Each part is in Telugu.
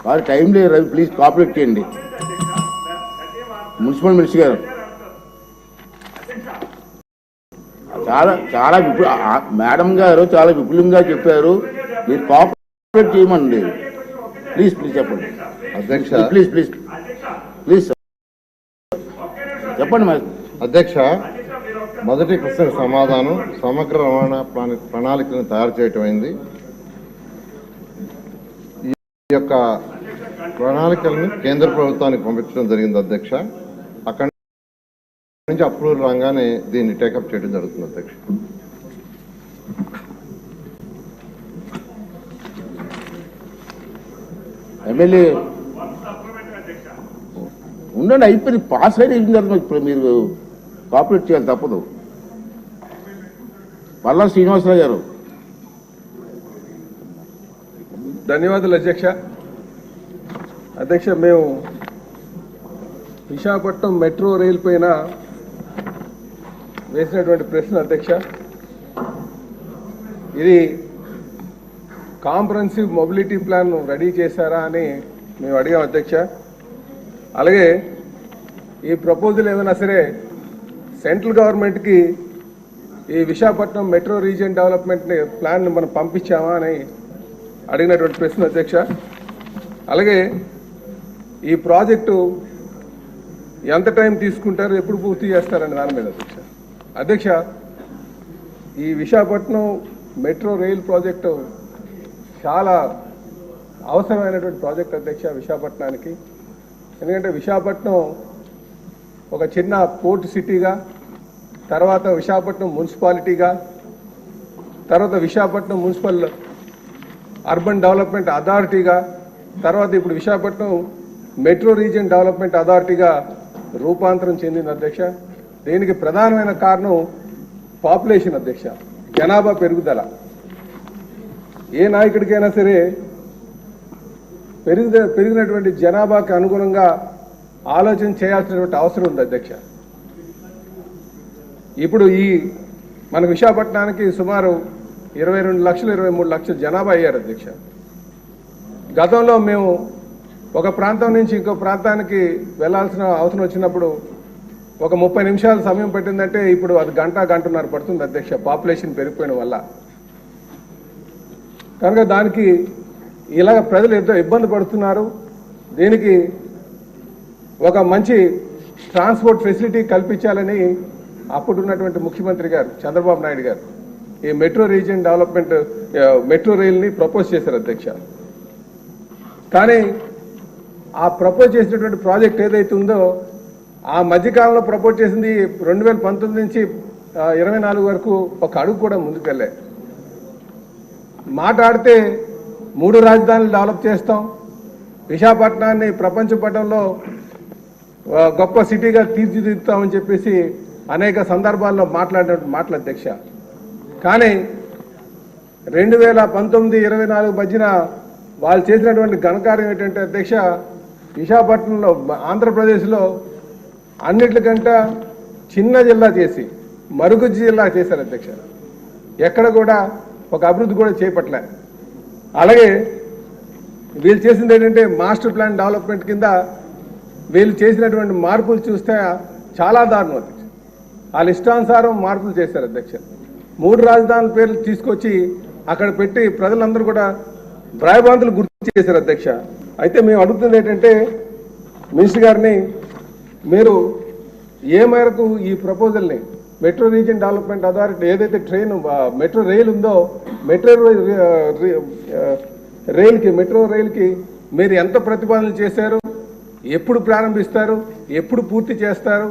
వారు టైం లేదు రవి, ప్లీజ్ కోఆపరేట్ చేయండి. మున్సిపల్ మినిస్టర్ గారు చాలా మేడం గారు చాలా విపులంగా చెప్పారు, మీరు కోఆపరేట్ చేయమండి. ప్లీజ్ చెప్పండి అధ్యక్ష. ప్లీజ్ చెప్పండి మరి. అధ్యక్ష, మొదటి ప్రశ్నకు సమాధానం సమగ్ర రవాణా ప్రణాళికను తయారు చేయటం అయింది. ఈ యొక్క ప్రణాళికలను కేంద్ర ప్రభుత్వానికి పంపించడం జరిగింది అధ్యక్ష. అక్కడి నుంచి అప్రూవల్ రాగానే దీన్ని టేకప్ చేయడం జరుగుతుంది అధ్యక్ష. ఎమ్మెల్యే ఉండండి, అయిపోయింది, పాస్ అయిన తర్వాత ఇప్పుడు మీరు కోఆపరేట్ చేయాలి, తప్పదు. పల్లా శ్రీనివాసరావు గారు. ధన్యవాదాలు అధ్యక్ష. అధ్యక్ష, మేము విశాఖపట్నం మెట్రో రైలు పైన వేసినటువంటి ప్రశ్న అధ్యక్ష, ఇది కాంప్రహెన్సివ్ మొబిలిటీ ప్లాన్ రెడీ చేశారా అని మేము అడిగాం అధ్యక్ష. అలాగే ఈ ప్రపోజల్ ఏమైనా సరే సెంట్రల్ గవర్నమెంట్కి ఈ Visakhapatnam metro region development plan మనం పంపించామా అని అడిగినటువంటి ప్రశ్న అధ్యక్ష. అలాగే ఈ ప్రాజెక్టు ఎంత టైం తీసుకుంటారు, ఎప్పుడు పూర్తి చేస్తారని దాని మీద అధ్యక్ష. అధ్యక్ష, ఈ విశాఖపట్నం మెట్రో రైల్ ప్రాజెక్టు చాలా అవసరమైనటువంటి ప్రాజెక్ట్ అధ్యక్ష విశాఖపట్నానికి. ఎందుకంటే విశాఖపట్నం ఒక చిన్న పోర్ట్ సిటీగా, తర్వాత విశాఖపట్నం మున్సిపాలిటీగా, తర్వాత విశాఖపట్నం మున్సిపల్ అర్బన్ డెవలప్మెంట్ అథారిటీగా, తర్వాత ఇప్పుడు విశాఖపట్నం మెట్రో రీజియన్ డెవలప్మెంట్ అథారిటీగా రూపాంతరం చెందింది అధ్యక్ష. దీనికి ప్రధానమైన కారణం పాపులేషన్ అధ్యక్ష, జనాభా పెరుగుదల. ఏ నాయకుడికైనా సరే పెరిగినటువంటి జనాభాకి అనుగుణంగా ఆలోచన చేయాల్సినటువంటి అవసరం ఉంది అధ్యక్ష. ఇప్పుడు మన విశాఖపట్నానికి సుమారు 22 లక్షలు 23 లక్షల జనాభా అయ్యారు అధ్యక్ష. గతంలో మేము ఒక ప్రాంతం నుంచి ఇంకో ప్రాంతానికి వెళ్లాల్సిన అవసరం వచ్చినప్పుడు ఒక 30 నిమిషాల సమయం పట్టిందంటే ఇప్పుడు అది గంటన్నర పడుతుంది అధ్యక్ష, పాపులేషన్ పెరిగిపోయిన వల్ల. కనుక దానికి ఇలాగ ప్రజలు ఎంతో ఇబ్బంది పడుతున్నారు. దీనికి ఒక మంచి ట్రాన్స్పోర్ట్ ఫెసిలిటీ కల్పించాలని అప్పుడున్నటువంటి ముఖ్యమంత్రి గారు చంద్రబాబు నాయుడు గారు ఈ మెట్రో రీజియన్ డెవలప్మెంట్ మెట్రో రైల్ని ప్రపోజ్ చేశారు అధ్యక్ష. కానీ ఆ ప్రపోజ్ చేసినటువంటి ప్రాజెక్ట్ ఏదైతే ఉందో ఆ మధ్యకాలంలో ప్రపోజ్ చేసింది 2019 నుంచి 24 వరకు ఒక అడుగు కూడా ముందుకు వెళ్ళే. మాట్లాడితే 3 రాజధానులు డెవలప్ చేస్తాం, విశాఖపట్నాన్ని ప్రపంచ పటంలో గొప్ప సిటీగా తీర్చిదిద్దుతామని చెప్పేసి అనేక సందర్భాల్లో మాట్లాడినటువంటి మాటలు అధ్యక్ష. కానీ 2019-24 మధ్యన వాళ్ళు చేసినటువంటి ఘనకార్యం ఏంటంటే అధ్యక్ష, విశాఖపట్నంలో ఆంధ్రప్రదేశ్లో అన్నిటికంటే చిన్న జిల్లా చేసి మరుగుజ్జు జిల్లా చేశారు అధ్యక్ష. ఎక్కడ కూడా ఒక అభివృద్ధి కూడా చేపట్టలే. అలాగే వీళ్ళు చేసింది ఏంటంటే మాస్టర్ ప్లాన్ డెవలప్మెంట్ కింద వీళ్ళు చేసినటువంటి మార్పులు చూస్తే చాలా దారుణం అధ్యక్ష. వాళ్ళ ఇష్టానుసారం మార్పులు చేశారు అధ్యక్ష. 3 రాజధానుల పేర్లు తీసుకొచ్చి అక్కడ పెట్టి ప్రజలందరూ కూడా భయభ్రాంతులు గుర్తు చేశారు అధ్యక్ష. అయితే మేము అడుగుతుంది ఏంటంటే మినిస్టర్ గారిని, మీరు ఏ మేరకు ఈ ప్రపోజల్ని మెట్రో రీజియన్ డెవలప్మెంట్ అథారిటీ ఏదైతే మెట్రో రైలు ఉందో మెట్రో రైలుకి మీరు ఎంత ప్రతిపాదనలు చేశారు, ఎప్పుడు ప్రారంభిస్తారు, ఎప్పుడు పూర్తి చేస్తారు,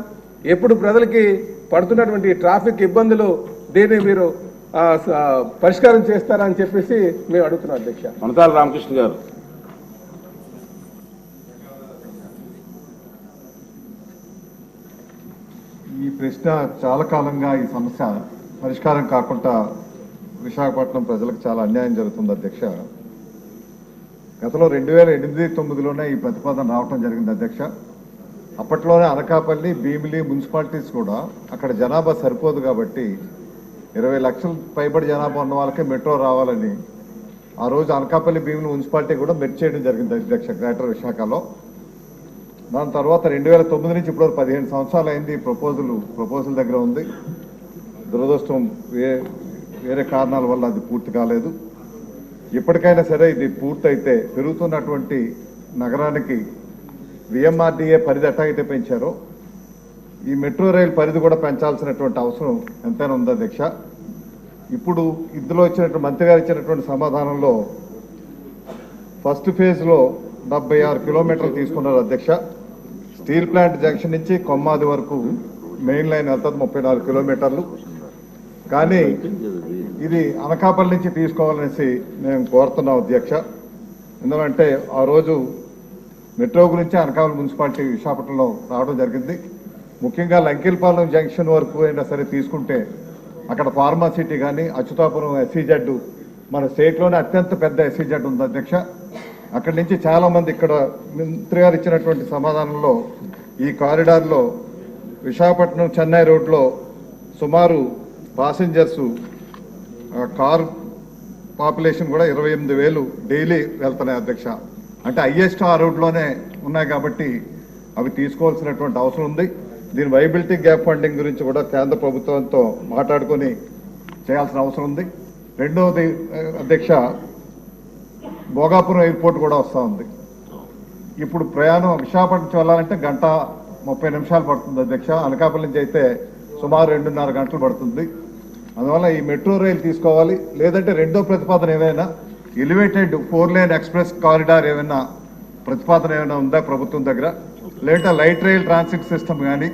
ఎప్పుడు ప్రజలకి పడుతున్నటువంటి ట్రాఫిక్ ఇబ్బందులు దీన్ని మీరు పరిష్కారం చేస్తారా అని చెప్పేసి మేము అడుగుతున్నాం అధ్యక్ష. కొనతాల రామకృష్ణ గారు. ఈ ప్రశ్న చాలా కాలంగా ఈ సమస్య పరిష్కారం కాకుండా విశాఖపట్నం ప్రజలకు చాలా అన్యాయం జరుగుతుంది అధ్యక్ష. గతంలో 2008-9లోనే ఈ ప్రతిపాదన రావటం జరిగింది అధ్యక్ష. అప్పట్లోనే అనకాపల్లి, భీమిలి మున్సిపాలిటీస్ కూడా అక్కడ జనాభా సరిపోదు కాబట్టి 20 లక్షల పైబడి జనాభా ఉన్న వాళ్ళకే మెట్రో రావాలని ఆ రోజు అనకాపల్లి భీములు మున్సిపాలిటీ కూడా మెర్జ్ చేయడం జరిగింది అధ్యక్ష, గ్రేటర్ విశాఖలో. దాని తర్వాత 2009 నుంచి ఇప్పటివరకు 15 సంవత్సరాలు అయింది. ప్రపోజల్ దగ్గర ఉంది. దురదృష్టం వేరే కారణాల వల్ల అది పూర్తి కాలేదు. ఇప్పటికైనా సరే ఇది పూర్తయితే పెరుగుతున్నటువంటి నగరానికి విఎంఆర్డీఏ పరిధి ఎట్లా పెంచారో ఈ మెట్రో రైలు పరిధి కూడా పెంచాల్సినటువంటి అవసరం ఎంతైనా ఉంది అధ్యక్ష. ఇప్పుడు ఇందులో ఇచ్చినటువంటి మంత్రి గారు ఇచ్చినటువంటి సమాధానంలో ఫస్ట్ ఫేజ్లో 76 కిలోమీటర్లు తీసుకున్నారు అధ్యక్ష. స్టీల్ ప్లాంట్ జంక్షన్ నుంచి కొమ్మాది వరకు మెయిన్ లైన్ వెళ్తుంది 34 కిలోమీటర్లు. కానీ ఇది అనకాపల్లి నుంచి తీసుకోవాలనేసి మేము కోరుతున్నాం అధ్యక్ష. ఎందుకంటే ఆ రోజు మెట్రో గురించి అనకాపల్లి మున్సిపాలిటీ విశాఖపట్నంలో రావడం జరిగింది. ముఖ్యంగా లంకిల్పాలెం జంక్షన్ వరకు అయినా సరే తీసుకుంటే అక్కడ ఫార్మాసిటీ కానీ అచ్యుతాపురం SEZ మన స్టేట్లోనే అత్యంత పెద్ద SEZ ఉంది అధ్యక్ష. అక్కడి నుంచి చాలామంది ఇక్కడ మంత్రి గారు ఇచ్చినటువంటి సమాధానంలో ఈ కారిడార్లో విశాఖపట్నం చెన్నై రోడ్లో సుమారు పాసెంజర్స్ కార్ పాపులేషన్ కూడా 28,000 డైలీ వెళ్తున్నాయి అధ్యక్ష. అంటే హైయెస్ట్ ఆ రోడ్లోనే ఉన్నాయి కాబట్టి అవి తీసుకోవాల్సినటువంటి అవసరం ఉంది. దీని వైబిలిటీ గ్యాప్ ఫండింగ్ గురించి కూడా కేంద్ర ప్రభుత్వంతో మాట్లాడుకొని చేయాల్సిన అవసరం ఉంది. రెండవది అధ్యక్ష, భోగాపురం ఎయిర్పోర్ట్ కూడా వస్తూ ఉంది. ఇప్పుడు ప్రయాణం విశాఖపట్నం నుంచి వెళ్ళాలంటే 1:30 నిమిషాలు పడుతుంది అధ్యక్ష. అనకాపల్లి నుంచి అయితే సుమారు 2.5 గంటలు పడుతుంది. అందువల్ల ఈ మెట్రో రైలు తీసుకోవాలి. లేదంటే రెండో ప్రతిపాదన ఏమైనా ఎలివేటెడ్ 4 లేన్ ఎక్స్ప్రెస్ కారిడార్ ఏమైనా ప్రతిపాదన ఏమైనా ఉందా ప్రభుత్వం దగ్గర? లేదంటే లైట్ రైల్ ట్రాన్సిట్ సిస్టమ్ కానీ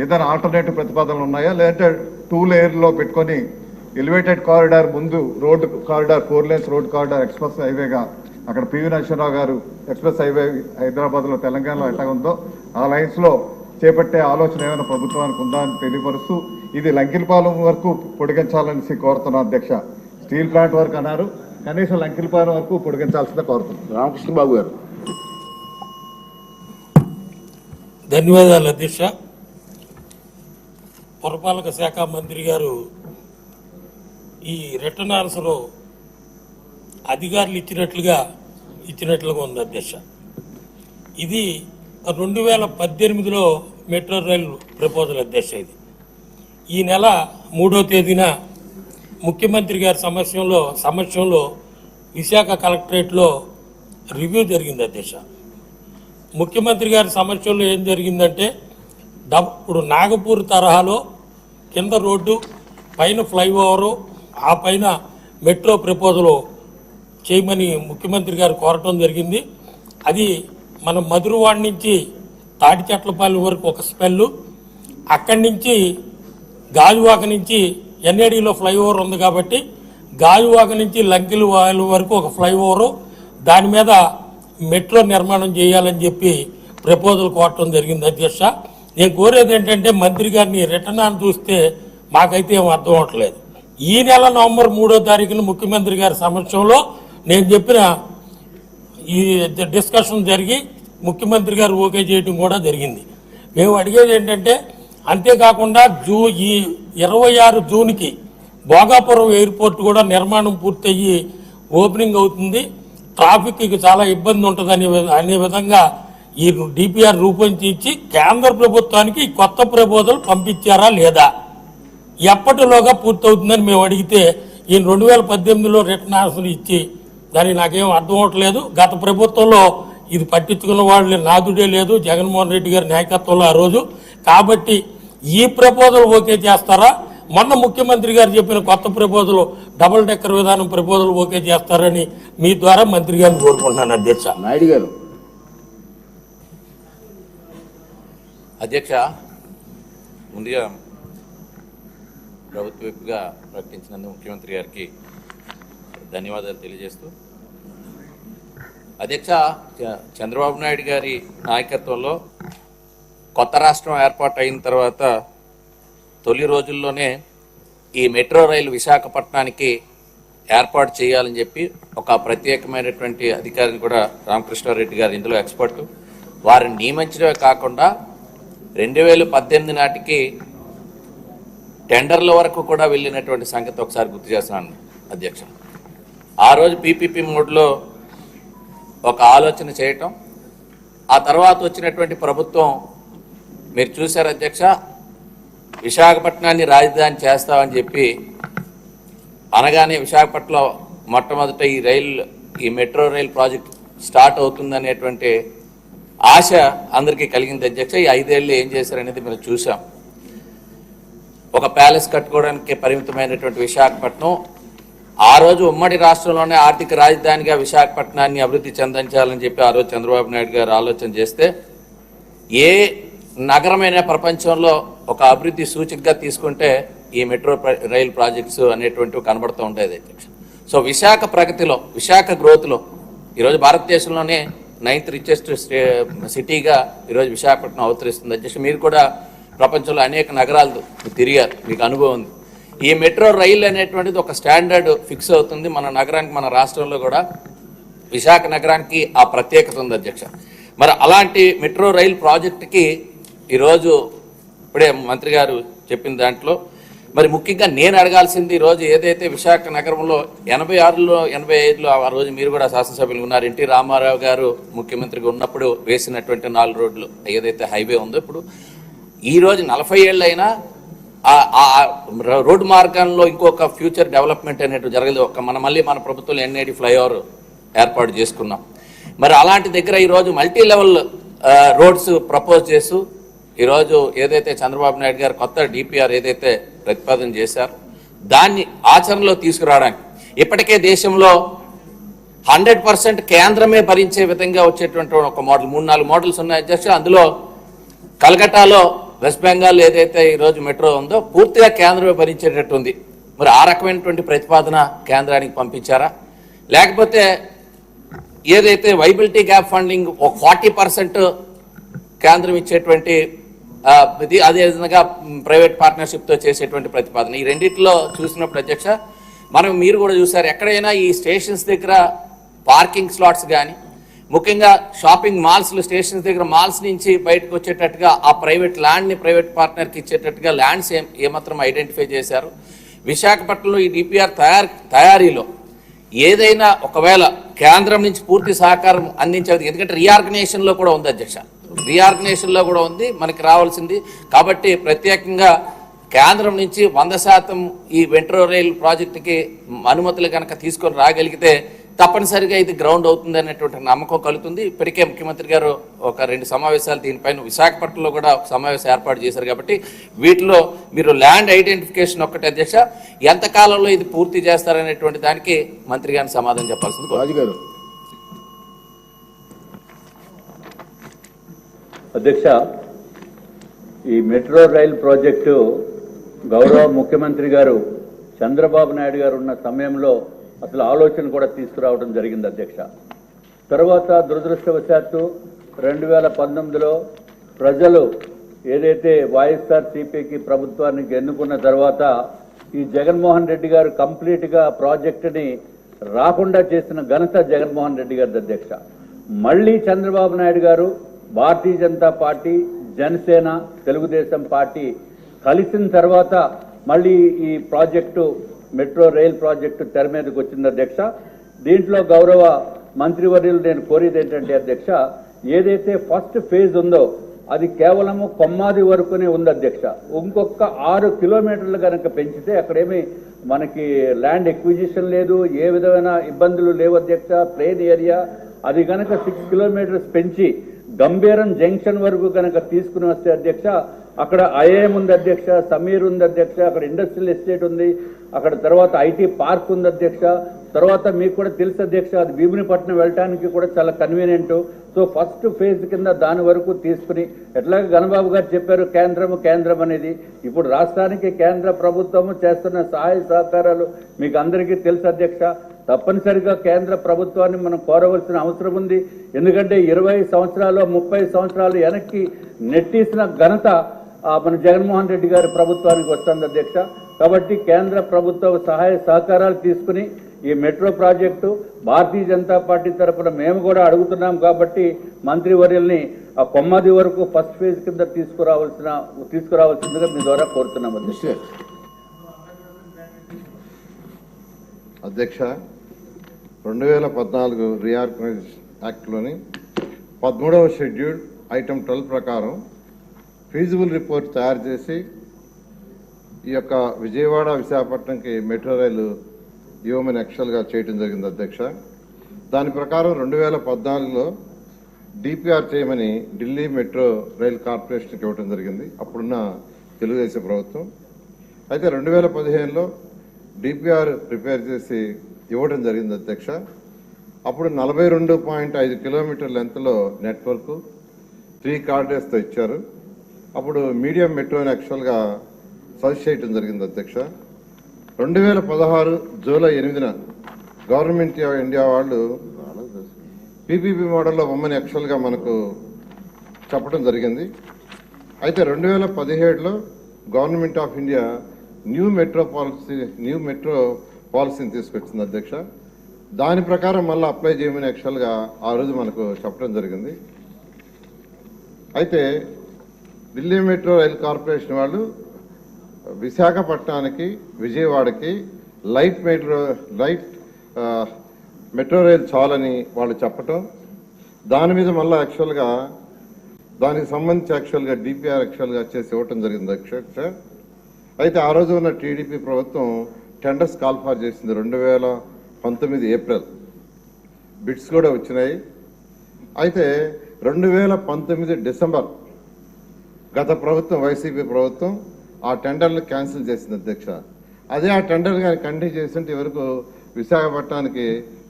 ఏదైనా ఆల్టర్నేటివ్ ప్రతిపాదనలు ఉన్నాయా? లేదంటే 2 లేయర్లో పెట్టుకొని ఎలివేటెడ్ కారిడార్ ముందు road corridor 4 lanes road corridor express హైవేగా అక్కడ పివి నరసింహరావు గారు ఎక్స్ప్రెస్ హైవే హైదరాబాద్లో తెలంగాణలో ఎట్లా ఉందో ఆ లైన్స్లో చేపట్టే ఆలోచన ఏమైనా ప్రభుత్వానికి ఉందా అని తెలియపరుస్తూ ఇది లంకిల్పాలెం వరకు పొడిగించాలని కోరుతున్నాను అధ్యక్ష. స్టీల్ ప్లాంట్ వరకు అన్నారు, కనీసం లంకిల్పాలెం వరకు పొడిగించాల్సిందే కోరుతున్నాను. రామకృష్ణ బాబు గారు. ధన్యవాదాలు అధ్యక్ష. పురపాలక శాఖ మంత్రి గారు ఈ రిటర్న్ ఆన్సర్ అధికారులు ఇచ్చినట్లుగా ఉంది అధ్యక్ష. ఇది 2018లో మెట్రో రైలు ప్రపోజల్ అధ్యక్ష. ఇది ఈ నెల 3వ తేదీన ముఖ్యమంత్రి గారి సమక్షంలో విశాఖ కలెక్టరేట్లో రివ్యూ జరిగింది అధ్యక్ష. ముఖ్యమంత్రి గారి సమక్షంలో ఏం జరిగిందంటే ఇప్పుడు నాగపూర్ తరహాలో కింద రోడ్డు పైన ఫ్లైఓవరు ఆ పైన మెట్రో ప్రపోజల్ చేయమని ముఖ్యమంత్రి గారు కోరటం జరిగింది. అది మన మధురవాడ నుంచి తాటిచెట్లపల్లి వరకు ఒక స్పెల్లు, అక్కడి నుంచి గాజువాక నుంచి ఎన్ఏడిలో ఫ్లైఓవర్ ఉంది కాబట్టి గాజువాక నుంచి లంకిల్ వరకు ఒక ఫ్లైఓవరు, దాని మీద మెట్రో నిర్మాణం చేయాలని చెప్పి ప్రపోజల్ కోరటం జరిగింది అధ్యక్ష. నేను కోరేది ఏంటంటే మంత్రి గారిని రిటర్న్ ఆన్ చూస్తే మాకైతే ఏం అర్థం అవట్లేదు. ఈ నెల నవంబర్ 3వ తారీఖున ముఖ్యమంత్రి గారి సమక్షంలో నేను చెప్పిన ఈ డిస్కషన్ జరిగి ముఖ్యమంత్రి గారు ఓకే చేయడం కూడా జరిగింది. మేము అడిగేది ఏంటంటే అంతేకాకుండా ఈ 26 జూన్కి భోగాపురం ఎయిర్పోర్ట్ కూడా నిర్మాణం పూర్తయ్యి ఓపెనింగ్ అవుతుంది. ట్రాఫిక్కి చాలా ఇబ్బంది ఉంటుంది అనే విధంగా ఈ డిపిఆర్ రూపొందించి కేంద్ర ప్రభుత్వానికి కొత్త ప్రపోజల్ పంపించారా లేదా, ఎప్పటిలోగా పూర్తవుతుందని మేము అడిగితే ఈ 2018లో రిటర్న్ ఆన్సర్ ఇచ్చి దానికి నాకేం అర్థం అవట్లేదు. గత ప్రభుత్వంలో ఇది పట్టించుకున్న వాళ్ళు నాదుడే లేదు జగన్మోహన్ రెడ్డి గారి నాయకత్వంలో ఆ రోజు. కాబట్టి ఈ ప్రపోజల్ ఓకే చేస్తారా, మొన్న ముఖ్యమంత్రి గారు చెప్పిన కొత్త ప్రపోజల్ డబుల్ డెక్కర్ విధానం ప్రపోజల్ ఓకే చేస్తారని మీ ద్వారా మంత్రి గారిని కోరుకుంటున్నాను అధ్యక్ష. నాయుడు గారు. అధ్యక్ష, ముందుగా ప్రభుత్వ వైపుగా ప్రకటించినందుకు ముఖ్యమంత్రి గారికి ధన్యవాదాలు తెలియజేస్తూ, అధ్యక్ష, చంద్రబాబు నాయుడు గారి నాయకత్వంలో కొత్త రాష్ట్రం ఏర్పాటు అయిన తర్వాత తొలి రోజుల్లోనే ఈ మెట్రో రైలు విశాఖపట్నానికి ఏర్పాటు చేయాలని చెప్పి ఒక ప్రత్యేకమైనటువంటి అధికారిని కూడా రామకృష్ణారెడ్డి గారు ఇందులో ఎక్స్పర్టు వారిని నియమించడమే కాకుండా 2018 నాటికి టెండర్ల వరకు కూడా వెళ్ళినటువంటి సంగతి ఒకసారి గుర్తు చేస్తున్నాను అధ్యక్ష. ఆ రోజు పీపీపీ మోడ్లో ఒక ఆలోచన చేయటం, ఆ తర్వాత వచ్చినటువంటి ప్రభుత్వం మీరు చూశారు అధ్యక్ష, విశాఖపట్నాన్ని రాజధాని చేస్తామని చెప్పి అనగానే విశాఖపట్నంలో మొట్టమొదట ఈ మెట్రో రైల్ ప్రాజెక్ట్ స్టార్ట్ అవుతుందనేటువంటి ఆశ అందరికీ కలిగింది అధ్యక్ష. ఈ 5 ఏళ్ళు ఏం చేశారనేది మనం చూసాం. ఒక ప్యాలెస్ కట్టుకోవడానికి పరిమితమైనటువంటి విశాఖపట్నం ఆ రోజు ఉమ్మడి రాష్ట్రంలోనే ఆర్థిక రాజధానిగా విశాఖపట్నాన్ని అభివృద్ధి చెందించాలని చెప్పి ఆ రోజు చంద్రబాబు నాయుడు గారు ఆలోచన చేస్తే, ఏ నగరమైన ప్రపంచంలో ఒక అభివృద్ధి సూచికగా తీసుకుంటే ఈ మెట్రో రైల్ ప్రాజెక్ట్స్ అనేటువంటివి కనబడుతూ ఉంటాయి అధ్యక్ష. సో విశాఖ ప్రగతిలో, విశాఖ గ్రోత్లో ఈరోజు భారతదేశంలోనే 9th రిచెస్ట్ సిటీగా ఈరోజు విశాఖపట్నం అవతరిస్తుంది అధ్యక్ష. మీరు కూడా ప్రపంచంలో అనేక నగరాలు తిరిగారు, మీకు అనుభవం ఉంది. ఈ మెట్రో రైల్ అనేటువంటిది ఒక స్టాండర్డ్ ఫిక్స్ అవుతుంది మన నగరానికి, మన రాష్ట్రంలో కూడా విశాఖ నగరానికి ఆ ప్రత్యేకత ఉంది అధ్యక్ష. మరి అలాంటి మెట్రో రైల్ ప్రాజెక్టుకి ఈరోజు ఇప్పుడే మంత్రి గారు చెప్పిన దాంట్లో మరి ముఖ్యంగా నేను అడగాల్సింది, ఈరోజు ఏదైతే విశాఖ నగరంలో 86లో 85లో ఆ రోజు మీరు కూడా శాసనసభ్యులు ఉన్నారు, ఎన్టీ రామారావు గారు ముఖ్యమంత్రిగా ఉన్నప్పుడు వేసినటువంటి 4 రోడ్లు ఏదైతే హైవే ఉందో, ఇప్పుడు ఈరోజు 40 ఏళ్ళు అయినా ఆ రోడ్డు మార్గంలో ఇంకొక ఫ్యూచర్ డెవలప్మెంట్ అనేటు జరగలేదు. మళ్ళీ మన ప్రభుత్వంలో ఎన్ఐడి ఫ్లైఓవర్ ఏర్పాటు చేసుకున్నాం. మరి అలాంటి దగ్గర ఈరోజు మల్టీ లెవెల్ రోడ్స్ ప్రపోజ్ చేస్తూ ఈరోజు ఏదైతే చంద్రబాబు నాయుడు గారు కొత్త డిపిఆర్ ఏదైతే ప్రతిపాదన చేశారో దాన్ని ఆచరణలో తీసుకురావడానికి ఇప్పటికే దేశంలో 100% కేంద్రమే భరించే విధంగా వచ్చేటువంటి ఒక మోడల్ 3-4 మోడల్స్ ఉన్నాయి అధ్యక్ష. అందులో కలకట్టాలో వెస్ట్ బెంగాల్ ఏదైతే ఈరోజు మెట్రో ఉందో పూర్తిగా కేంద్రమే భరించేటట్టు ఉంది. మరి ఆ రకమైనటువంటి ప్రతిపాదన కేంద్రానికి పంపించారా, లేకపోతే ఏదైతే వైబిలిటీ గ్యాప్ ఫండింగ్ ఒక 40% కేంద్రం ఇచ్చేటువంటి ఇది, అదేవిధంగా ప్రైవేట్ పార్ట్నర్షిప్తో చేసేటువంటి ప్రతిపాదన, ఈ రెండింటిలో చూసినప్పుడు అధ్యక్ష మీరు కూడా చూసారు, ఎక్కడైనా ఈ స్టేషన్స్ దగ్గర పార్కింగ్ స్లాట్స్ కానీ, ముఖ్యంగా షాపింగ్ మాల్స్ స్టేషన్స్ దగ్గర మాల్స్ నుంచి బయటకు వచ్చేటట్టుగా ఆ ప్రైవేట్ ల్యాండ్ని ప్రైవేట్ పార్ట్నర్కి ఇచ్చేటట్టుగా ల్యాండ్స్ ఏమాత్రం ఐడెంటిఫై చేశారు. విశాఖపట్నంలో ఈ డిపిఆర్ తయారీలో ఏదైనా ఒకవేళ కేంద్రం నుంచి పూర్తి సహకారం అందించేది, ఎందుకంటే రీఆర్గనైజేషన్లో కూడా ఉంది అధ్యక్ష, రీఆర్గనైజేషన్లో కూడా ఉంది మనకి రావాల్సింది. కాబట్టి ప్రత్యేకంగా కేంద్రం నుంచి 100% ఈ మెట్రో రైల్ ప్రాజెక్టుకి అనుమతులు కనుక తీసుకొని రాగలిగితే తప్పనిసరిగా ఇది గ్రౌండ్ అవుతుంది అనేటువంటి నమ్మకం కలుగుతుంది. ఇప్పటికే ముఖ్యమంత్రి గారు ఒక 2 సమావేశాలు దీనిపైన విశాఖపట్నంలో కూడా ఒక సమావేశం ఏర్పాటు చేశారు. కాబట్టి వీటిలో మీరు ల్యాండ్ ఐడెంటిఫికేషన్ ఒక్కటి అధ్యక్ష, ఎంతకాలంలో ఇది పూర్తి చేస్తారనేటువంటి దానికి మంత్రి గారిని సమాధానం చెప్పాల్సింది. రాజు గారు. అధ్యక్ష, ఈ మెట్రో రైల్ ప్రాజెక్టు గౌరవ ముఖ్యమంత్రి గారు చంద్రబాబు నాయుడు గారు ఉన్న సమయంలో అసలు ఆలోచన కూడా తీసుకురావడం జరిగింది అధ్యక్ష. తర్వాత దురదృష్టవశాత్తు 2019లో ప్రజలు ఏదైతే వైఎస్ఆర్సీపీకి ప్రభుత్వానికి ఎన్నుకున్న తర్వాత ఈ జగన్మోహన్ రెడ్డి గారు కంప్లీట్గా ప్రాజెక్టుని రాకుండా చేసిన ఘనత జగన్మోహన్ రెడ్డి గారి అధ్యక్ష. మళ్ళీ చంద్రబాబు నాయుడు గారు, భారతీయ జనతా పార్టీ, జనసేన, తెలుగుదేశం పార్టీ కలిసిన తర్వాత మళ్ళీ ఈ ప్రాజెక్టు మెట్రో రైల్ ప్రాజెక్టు తెర మీదకి వచ్చింది అధ్యక్ష. దీంట్లో గౌరవ మంత్రివర్యులు నేను కోరేది ఏంటంటే అధ్యక్ష, ఏదైతే ఫస్ట్ ఫేజ్ ఉందో అది కేవలము కొమ్మాది వరకునే ఉంది అధ్యక్ష. ఇంకొక 6 కిలోమీటర్లు కనుక పెంచితే అక్కడేమి మనకి ల్యాండ్ ఎక్విజిషన్ లేదు, ఏ విధమైన ఇబ్బందులు లేవు అధ్యక్ష. ప్లేన్ ఏరియా, అది కనుక 6 కిలోమీటర్స్ పెంచి గంభీరం జంక్షన్ వరకు కనుక తీసుకుని వస్తే అధ్యక్ష, అక్కడ ఐఐఎం ఉంది అధ్యక్ష, సమీర్ ఉంది అధ్యక్ష, అక్కడ ఇండస్ట్రియల్ ఎస్టేట్ ఉంది, అక్కడ తర్వాత ఐటీ పార్క్ ఉంది అధ్యక్ష. తర్వాత మీకు కూడా తెలుసు అధ్యక్ష, అది భీమునిపట్నం వెళ్ళడానికి కూడా చాలా కన్వీనియంట్. సో ఫస్ట్ ఫేజ్ కింద దాని వరకు తీసుకుని, ఎట్లాగ గణబాబు గారు చెప్పారు కేంద్రం అనేది, ఇప్పుడు రాష్ట్రానికి కేంద్ర ప్రభుత్వము చేస్తున్న సహాయ సహకారాలు మీకు అందరికీ తెలుసు అధ్యక్ష. తప్పనిసరిగా కేంద్ర ప్రభుత్వాన్ని మనం కోరవలసిన అవసరం ఉంది. ఎందుకంటే 20 సంవత్సరాలు 30 సంవత్సరాలు వెనక్కి నెట్టేసిన ఘనత మన జగన్మోహన్ రెడ్డి గారి ప్రభుత్వానికి వస్తుంది అధ్యక్ష. కాబట్టి కేంద్ర ప్రభుత్వ సహాయ సహకారాలు తీసుకుని ఈ metro project Bharatiya Janata party తరఫున మేము కూడా అడుగుతున్నాం. కాబట్టి మంత్రివర్యుల్ని ఆ కొమ్మాది వరకు ఫస్ట్ ఫేజ్ కింద తీసుకురావాల్సిందిగా మీ ద్వారా కోరుతున్నాం అధ్యక్ష. అధ్యక్ష, 2014 రీఆర్గనైజేషన్ యాక్ట్లోని 13వ షెడ్యూల్ ఐటమ్ 12 ప్రకారం ఫీజిబుల్ రిపోర్ట్ తయారు చేసి ఈ యొక్క విజయవాడ విశాఖపట్నంకి మెట్రో రైలు ఇవ్వమని యాక్చువల్గా చేయడం జరిగింది అధ్యక్ష. దాని ప్రకారం 2014లో డిపిఆర్ చేయమని ఢిల్లీ మెట్రో రైల్ కార్పొరేషన్కి ఇవ్వడం జరిగింది అప్పుడున్న తెలుగుదేశం ప్రభుత్వం. అయితే 2015లో డిపిఆర్ ప్రిపేర్ చేసి ఇవ్వడం జరిగింది అధ్యక్ష. అప్పుడు 42.5 కిలోమీటర్ లెంత్లో నెట్వర్క్ 3 కారిడార్స్తో ఇచ్చారు. అప్పుడు మీడియం మెట్రోని యాక్చువల్గా సజెస్ట్ చేయడం జరిగింది అధ్యక్ష. 2016 జూలై 8న గవర్నమెంట్ ఆఫ్ ఇండియా వాళ్ళు పీపీపీ మోడల్లో బొమ్మని యాక్చువల్గా మనకు చెప్పడం జరిగింది. అయితే 2017లో government of India new metro పాలసీని తీసుకొచ్చింది అధ్యక్ష. దాని ప్రకారం మళ్ళీ అప్లై చేయమని యాక్చువల్గా ఆ రోజు మనకు చెప్పడం జరిగింది. అయితే ఢిల్లీ మెట్రో రైల్ కార్పొరేషన్ వాళ్ళు విశాఖపట్నానికి విజయవాడకి లైట్ మెట్రో రైల్ చాలని వాళ్ళు చెప్పటం, దాని మీద మళ్ళీ యాక్చువల్గా దానికి సంబంధించి యాక్చువల్గా డిపిఆర్ యాక్చువల్గా చేసి ఇవ్వటం జరిగింది అధ్యక్ష. అయితే ఆ రోజు ఉన్న టీడీపీ ప్రభుత్వం టెండర్స్ కాల్ఫార్ చేసింది 2019 ఏప్రిల్. బిడ్స్ కూడా వచ్చినాయి. అయితే 2019 డిసెంబర్ గత ప్రభుత్వం వైసీపీ ప్రభుత్వం ఆ టెండర్లు క్యాన్సిల్ చేసింది అధ్యక్ష. అదే ఆ టెండర్ కానీ కంటిన్యూ చేస్తుంటే వరకు విశాఖపట్నానికి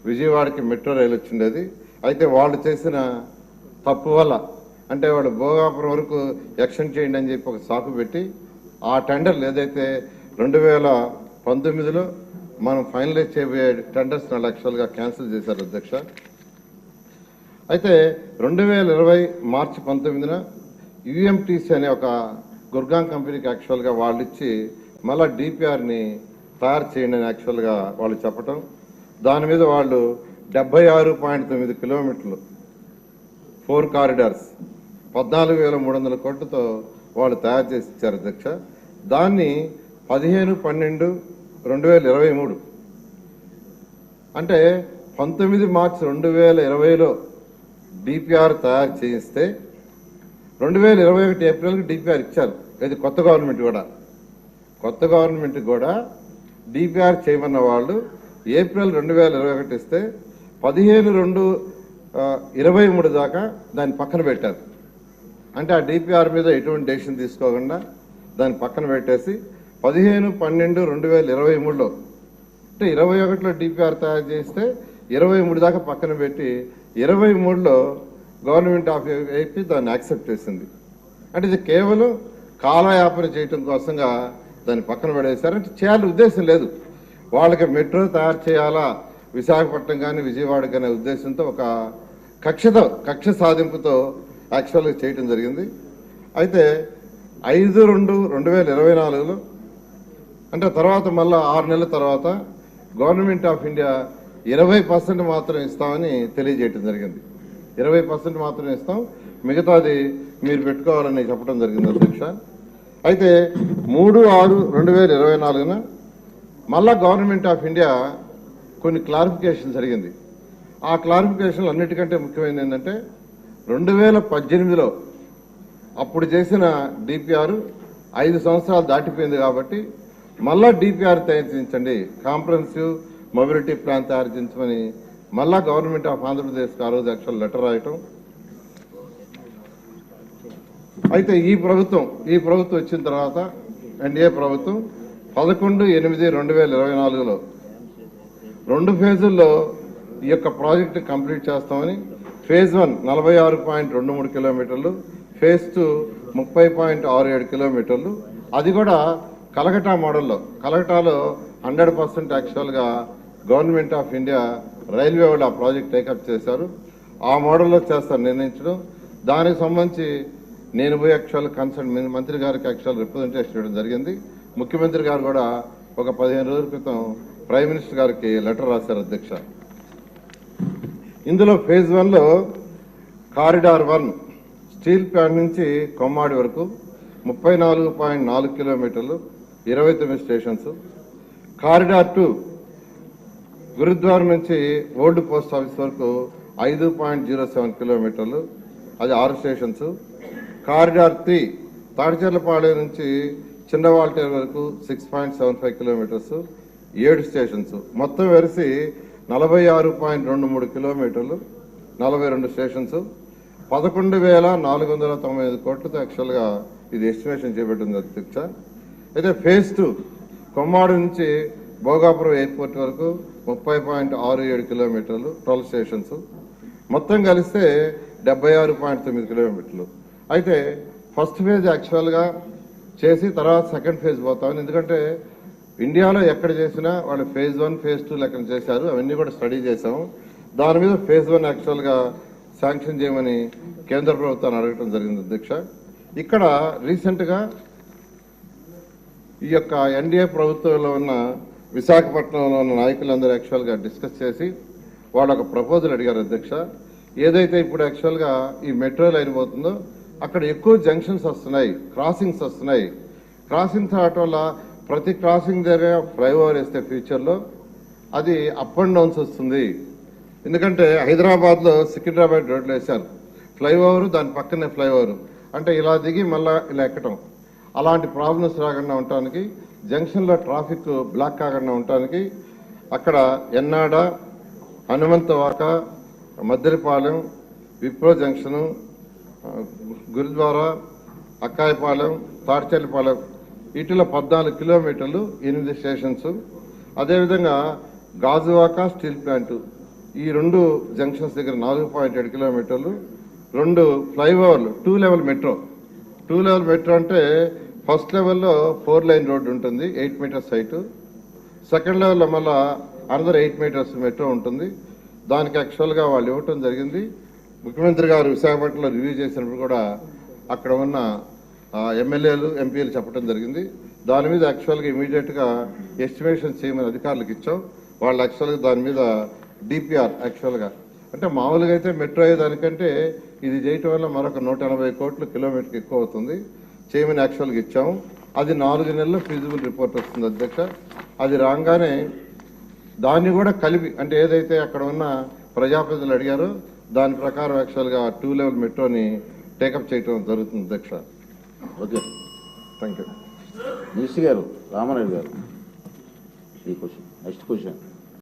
విజయవాడకి మెట్రో రైలు వచ్చిండేది. అయితే వాళ్ళు చేసిన తప్పు వల్ల అంటే వాళ్ళు భోగాపురం వరకు ఎక్స్టెండ్ చేయండి అని చెప్పి ఒక సాకు పెట్టి ఆ టెండర్లు ఏదైతే 2019లో మనం ఫైనలైజ్ చేయబోయే టెండర్స్ 4 లక్షలుగా క్యాన్సిల్ చేశారు అధ్యక్ష. అయితే 2020 మార్చి 19న యుఎంటీసీ అనే ఒక గుర్గాం కంపెనీకి యాక్చువల్గా వాళ్ళు ఇచ్చి మళ్ళా డిపిఆర్ని తయారు చేయండి అని యాక్చువల్గా వాళ్ళు చెప్పటం, దాని మీద వాళ్ళు 76.9 కిలోమీటర్లు 4 కారిడార్స్ 14,300 కోట్లతో వాళ్ళు తయారు చేసి ఇచ్చారు అధ్యక్ష. దాన్ని 15/12/2023 అంటే 19 మార్చి 2020లో డిపిఆర్ తయారు చేయిస్తే 2021 ఏప్రిల్కి డిపిఆర్ ఇచ్చారు. ఇది కొత్త గవర్నమెంట్ కూడా డిపిఆర్ చేయమన్న వాళ్ళు ఏప్రిల్ 2021 ఇస్తే 15/2/23 దాకా దాన్ని పక్కన పెట్టారు. అంటే ఆ డిపిఆర్ మీద ఎటువంటి డెసిషన్ తీసుకోకుండా దాన్ని పక్కన పెట్టేసి 15/12/2023లో అంటే 21లో డిపిఆర్ తయారు చేస్తే 23 దాకా పక్కన పెట్టి 23లో గవర్నమెంట్ ఆఫ్ ఏపీ దాన్ని యాక్సెప్ట్ చేసింది. అంటే ఇది కేవలం కాలయాపన చేయటం కోసంగా దాన్ని పక్కన పడేశారు. అంటే చేయాలని ఉద్దేశం లేదు. వాళ్ళకి మెట్రో తయారు చేయాలా విశాఖపట్నం కానీ విజయవాడ కానీ ఉద్దేశంతో ఒక కక్ష సాధింపుతో యాక్చువల్గా చేయటం జరిగింది. అయితే 5/2/2024లో అంటే తర్వాత మళ్ళీ 6 నెలల తర్వాత గవర్నమెంట్ ఆఫ్ ఇండియా 20% మాత్రం ఇస్తామని తెలియజేయటం జరిగింది. 20% మాత్రం ఇస్తాం, మిగతాది మీరు పెట్టుకోవాలని చెప్పడం జరిగింది అధ్యక్ష. అయితే 3/6/2024న మళ్ళా గవర్నమెంట్ ఆఫ్ ఇండియా కొన్ని క్లారిఫికేషన్ జరిగింది. ఆ క్లారిఫికేషన్లు అన్నిటికంటే ముఖ్యమైనది ఏంటంటే 2018లో అప్పుడు చేసిన డిపిఆర్ 5 సంవత్సరాలు దాటిపోయింది కాబట్టి మళ్ళా డిపిఆర్ తయారు చేయించండి, కాంప్రహెన్సివ్ మొబిలిటీ ప్లాన్ తయారు చేయించమని మళ్ళా గవర్నమెంట్ ఆఫ్ ఆంధ్రప్రదేశ్కి ఆ రోజు యాక్చువల్ లెటర్ రాయటం. అయితే ఈ ప్రభుత్వం వచ్చిన తర్వాత ఎన్డీఏ ప్రభుత్వం 11/8/2024లో 2 ఫేజుల్లో ఈ యొక్క ప్రాజెక్టు కంప్లీట్ చేస్తామని ఫేజ్ 1 46.23 కిలోమీటర్లు, ఫేజ్ 2 30.67 కిలోమీటర్లు, అది కూడా కలకటా మోడల్లో. కలకటాలో 100% యాక్చువల్గా గవర్నమెంట్ ఆఫ్ ఇండియా రైల్వే వాళ్ళు ఆ ప్రాజెక్ట్ టేకప్ చేశారు. ఆ మోడల్లో చేస్తారు నిర్ణయించడం. దానికి సంబంధించి నేను పోయి యాక్చువల్ కన్సర్న్ మంత్రి గారికి యాక్చువల్ రిప్రజెంటేషన్ ఇవ్వడం జరిగింది. ముఖ్యమంత్రి గారు కూడా ఒక 15 రోజుల క్రితం ప్రైమ్ మినిస్టర్ గారికి లెటర్ రాశారు అధ్యక్ష. ఇందులో ఫేజ్ 1లో కారిడార్ 1 స్టీల్ ప్లాంట్ నుంచి కొమ్మాడి వరకు 34.4 కిలోమీటర్లు 29 స్టేషన్స్. కారిడార్ 2 గురుద్వారం నుంచి ఓల్డ్ పోస్ట్ ఆఫీస్ వరకు 5.07 కిలోమీటర్లు, అది 6 స్టేషన్స్. కారిడార్ 3 తాడిచెర్లపాలెం నుంచి చిన్నవాల్టేరు వరకు 6.75 కిలోమీటర్స్, 7 స్టేషన్స్. మొత్తం వెరిసి 46.23 కిలోమీటర్లు, 42 స్టేషన్స్, 11,495 కోట్లతో యాక్చువల్గా ఇది ఎస్టిమేషన్ చేపట్టింది అధ్యక్ష. అయితే ఫేజ్ 2 కొమ్మాడు నుంచి భోగాపురం ఎయిర్పోర్ట్ వరకు 30.67 కిలోమీటర్లు, 12 స్టేషన్స్. మొత్తం కలిస్తే 76.9 కిలోమీటర్లు. అయితే ఫస్ట్ ఫేజ్ యాక్చువల్గా చేసి తర్వాత సెకండ్ ఫేజ్ పోతామని, ఎందుకంటే ఇండియాలో ఎక్కడ చేసినా వాళ్ళు ఫేజ్ 1 ఫేజ్ 2 లెక్కన చేశారు, అవన్నీ కూడా స్టడీ చేశాము. దాని మీద ఫేజ్ 1 యాక్చువల్గా శాంక్షన్ చేయమని కేంద్ర ప్రభుత్వాన్ని అడగటం జరిగింది అధ్యక్ష. ఇక్కడ రీసెంట్గా ఈ యొక్క ఎన్డీఏ ప్రభుత్వంలో ఉన్న విశాఖపట్నంలో ఉన్న నాయకులందరూ యాక్చువల్గా డిస్కస్ చేసి వాళ్ళు ఒక ప్రపోజల్ అడిగారు అధ్యక్ష. ఏదైతే ఇప్పుడు యాక్చువల్గా ఈ మెట్రో లైన్ పోతుందో అక్కడ ఎక్కువ జంక్షన్స్ వస్తున్నాయి, క్రాసింగ్స్ వస్తున్నాయి. క్రాసింగ్స్ రావటం వల్ల ప్రతి క్రాసింగ్ దగ్గర ఫ్లైఓవర్ వేస్తే ఫ్యూచర్లో అది అప్ అండ్ డౌన్స్ వస్తుంది. ఎందుకంటే హైదరాబాద్లో సికింద్రాబాద్ రోడ్లు వేశారు, ఫ్లైఓవర్ దాని పక్కనే ఫ్లైఓవర్, అంటే ఇలా దిగి మళ్ళా ఇలా ఎక్కటం. అలాంటి ప్రాబ్లమ్స్ రాకుండా ఉండటానికి, జంక్షన్లో ట్రాఫిక్ బ్లాక్ కాకుండా ఉండటానికి అక్కడ ఎన్నాడ, హనుమంతవాక, మద్దెలపాలెం, విప్రో జంక్షను, గురుద్వారా, అక్కాయపాలెం, తాడిచెర్లపాలెం వీటిలో 14 కిలోమీటర్లు, 8 స్టేషన్స్. అదేవిధంగా గాజువాక స్టీల్ ప్లాంటు ఈ 2 జంక్షన్స్ దగ్గర 4.7 కిలోమీటర్లు, 2 ఫ్లైఓవర్లు, 2 లెవెల్ మెట్రో. 2 లెవెల్ మెట్రో అంటే ఫస్ట్ లెవెల్లో 4 లైన్ రోడ్డు ఉంటుంది, 8 మీటర్స్ హైట్. సెకండ్ లెవెల్లో మళ్ళా అనదర్ 8 మీటర్స్ మెట్రో ఉంటుంది. దానికి యాక్చువల్గా వాళ్ళు ఇవ్వటం జరిగింది. ముఖ్యమంత్రి గారు విశాఖపట్నంలో రివ్యూ చేసినప్పుడు కూడా అక్కడ ఉన్న ఎమ్మెల్యేలు, ఎంపీలు చెప్పడం జరిగింది. దాని మీద యాక్చువల్గా ఇమీడియట్గా ఎస్టిమేషన్ చేయమని అధికారులకు ఇచ్చాం. వాళ్ళు యాక్చువల్గా దాని మీద డిపిఆర్ యాక్చువల్గా అంటే మామూలుగా అయితే మెట్రో అయ్యేదానికంటే ఇది చేయటం వల్ల మరొక 180 కోట్లు కిలోమీటర్కి ఎక్కువ అవుతుంది, చేయమని యాక్చువల్గా ఇచ్చాము. అది 4 నెలల్లో ఫీజిబుల్ రిపోర్ట్ వస్తుంది అధ్యక్ష. అది రాగానే దాన్ని కూడా కలిపి, అంటే ఏదైతే అక్కడ ఉన్న ప్రజాప్రతినిధులు అడిగారో దాని ప్రకారం యాక్చువల్గా 2 లెవెల్ మెట్రోని టేకప్ చేయడం జరుగుతుంది అధ్యక్ష. Okay, thank you. మినిస్టర్ గారు రామారావు గారు, ఈ క్వశ్చన్ నెక్స్ట్ క్వశ్చన్.